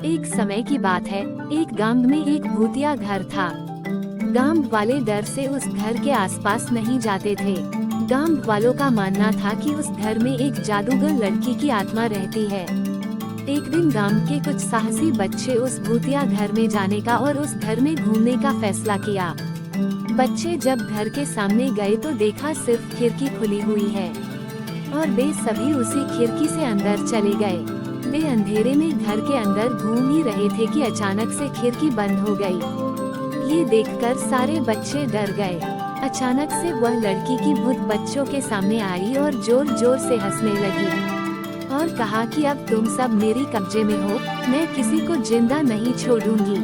एक समय की बात है, एक गांव में एक भूतिया घर था। गांव वाले डर से उस घर के आसपास नहीं जाते थे। गांव वालों का मानना था कि उस घर में एक जादूगर लड़की की आत्मा रहती है। एक दिन गांव के कुछ साहसी बच्चे उस भूतिया घर में जाने का और उस घर में घूमने का फैसला किया। बच्चे जब घर के सामने गए तो देखा सिर्फ खिड़की खुली हुई है और वे सभी उसी खिड़की से अंदर चले गए। वे अंधेरे में घर के अंदर घूम ही रहे थे कि अचानक से खिड़की बंद हो गई। ये देखकर सारे बच्चे डर गए। अचानक से वह लड़की की भूत बच्चों के सामने आई और जोर जोर से हंसने लगी और कहा कि अब तुम सब मेरी कब्जे में हो, मैं किसी को जिंदा नहीं छोड़ूंगी।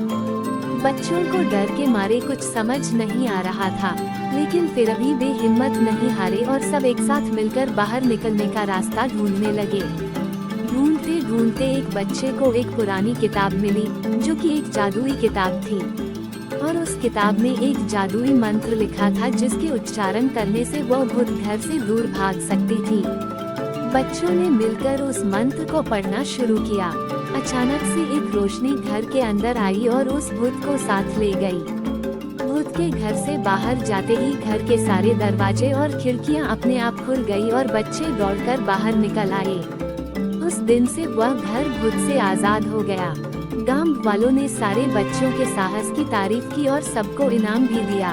बच्चों को डर के मारे कुछ समझ नहीं आ रहा था, लेकिन फिर भी वे हिम्मत नहीं हारे और सब एक साथ मिलकर बाहर निकलने का रास्ता ढूंढने लगे। ढूंढते ढूंढते एक बच्चे को एक पुरानी किताब मिली जो कि एक जादुई किताब थी और उस किताब में एक जादुई मंत्र लिखा था जिसके उच्चारण करने से वह भूत घर से दूर भाग सकती थी। बच्चों ने मिलकर उस मंत्र को पढ़ना शुरू किया। अचानक से एक रोशनी घर के अंदर आई और उस भूत को साथ ले गई। भूत के घर से बाहर जाते ही घर के सारे दरवाजे और खिड़कियां अपने आप खुल गई और बच्चे दौड़कर बाहर निकल आए। उस दिन से वह घर भूत से आजाद हो गया। गांव वालों ने सारे बच्चों के साहस की तारीफ की और सबको इनाम भी दिया।